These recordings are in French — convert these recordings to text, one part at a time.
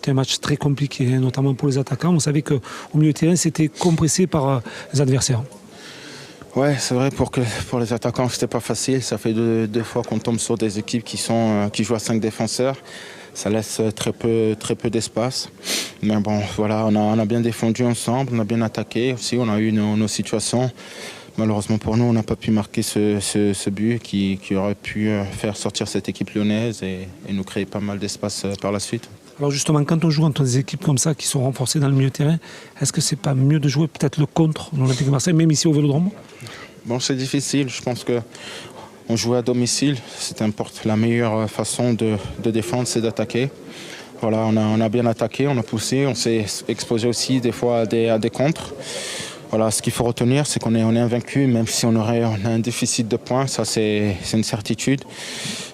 c'était un match très compliqué, notamment pour les attaquants. On savait qu'au milieu de terrain, c'était compressé par les adversaires. Ouais, c'est vrai, pour les attaquants, c'était pas facile. Ça fait deux fois qu'on tombe sur des équipes qui jouent à 5 défenseurs. Ça laisse très peu d'espace. Mais bon, voilà, on a bien défendu ensemble, on a bien attaqué aussi, on a eu nos situations. Malheureusement pour nous, on n'a pas pu marquer ce but qui aurait pu faire sortir cette équipe lyonnaise et nous créer pas mal d'espace par la suite. Alors justement, quand on joue entre des équipes comme ça qui sont renforcées dans le milieu de terrain, est-ce que c'est pas mieux de jouer peut-être le contre l'Olympique de Marseille, même ici au Vélodrome? Bon, c'est difficile. Je pense que on joue à domicile. C'est la meilleure façon de défendre, c'est d'attaquer. Voilà, on a bien attaqué, on a poussé, on s'est exposé aussi des fois à des contres. Voilà, ce qu'il faut retenir, c'est qu'on est invaincu, même si on a un déficit de points, ça c'est une certitude.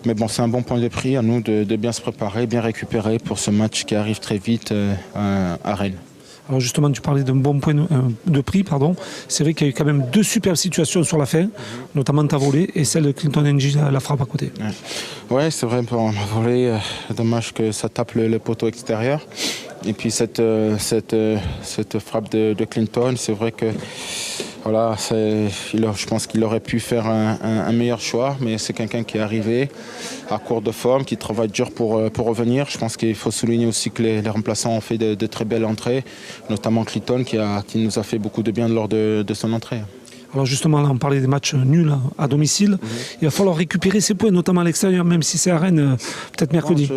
Mais bon, c'est un bon point de prix à nous de bien se préparer, bien récupérer pour ce match qui arrive très vite à Rennes. Alors justement, tu parlais d'un bon point de prix, pardon. C'est vrai qu'il y a eu quand même 2 superbes situations sur la fin, notamment ta volée et celle de Clinton N'Jie, la frappe à côté. Ouais, c'est vrai, pour ma volée, dommage que ça tape le poteau extérieur. Et puis cette frappe de Clinton, c'est vrai que voilà, je pense qu'il aurait pu faire un meilleur choix, mais c'est quelqu'un qui est arrivé à court de forme, qui travaille dur pour revenir. Je pense qu'il faut souligner aussi que les remplaçants ont fait de très belles entrées, notamment Clinton qui nous a fait beaucoup de bien lors de son entrée. Alors justement, là, on parlait des matchs nuls à domicile. Il va falloir récupérer ces points, notamment à l'extérieur, même si c'est à Rennes, peut-être mercredi.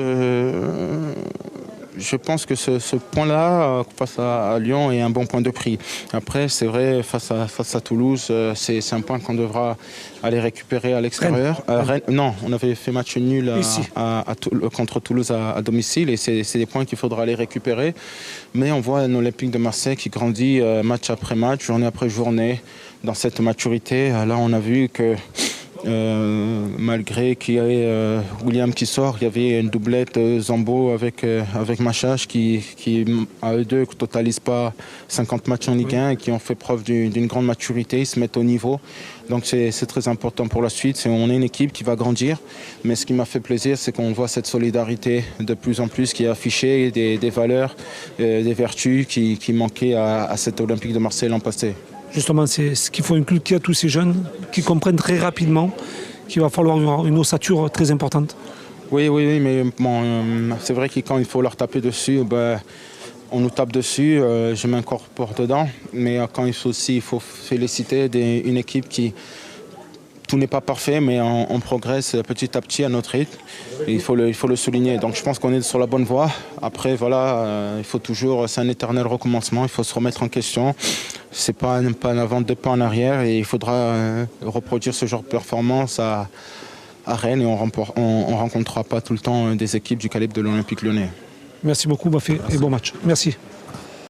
Je pense que ce point-là, face à Lyon, est un bon point de prix. Après, c'est vrai, face à Toulouse, c'est un point qu'on devra aller récupérer à l'extérieur. Rennes, non, on avait fait match nul contre Toulouse à domicile et c'est des points qu'il faudra aller récupérer. Mais on voit un Olympique de Marseille qui grandit match après match, journée après journée, dans cette maturité. Là, on a vu que malgré qu'il y ait William qui sort, il y avait une doublette Zambo avec Machach qui à eux deux ne totalisent pas 50 matchs en Ligue 1 et qui ont fait preuve d'une grande maturité, ils se mettent au niveau. Donc c'est très important pour la suite. On est une équipe qui va grandir, mais ce qui m'a fait plaisir, c'est qu'on voit cette solidarité de plus en plus qui est affichée, des valeurs, des vertus qui manquaient à cet Olympique de Marseille l'an passé. Justement, c'est ce qu'il faut inculquer à tous ces jeunes qui comprennent très rapidement qu'il va falloir une ossature très importante. Oui, mais bon, c'est vrai que quand il faut leur taper dessus, on nous tape dessus, je m'incorpore dedans. Mais quand il faut féliciter une équipe qui... Tout n'est pas parfait, mais on progresse petit à petit à notre rythme. Et il faut le souligner. Donc je pense qu'on est sur la bonne voie. Après, voilà, il faut toujours, c'est un éternel recommencement. Il faut se remettre en question. C'est pas un avant, 2 pas en arrière. Et il faudra reproduire ce genre de performance à Rennes. Et on rencontrera pas tout le temps des équipes du calibre de l'Olympique Lyonnais. Merci beaucoup, Bafé, et bon match. Merci.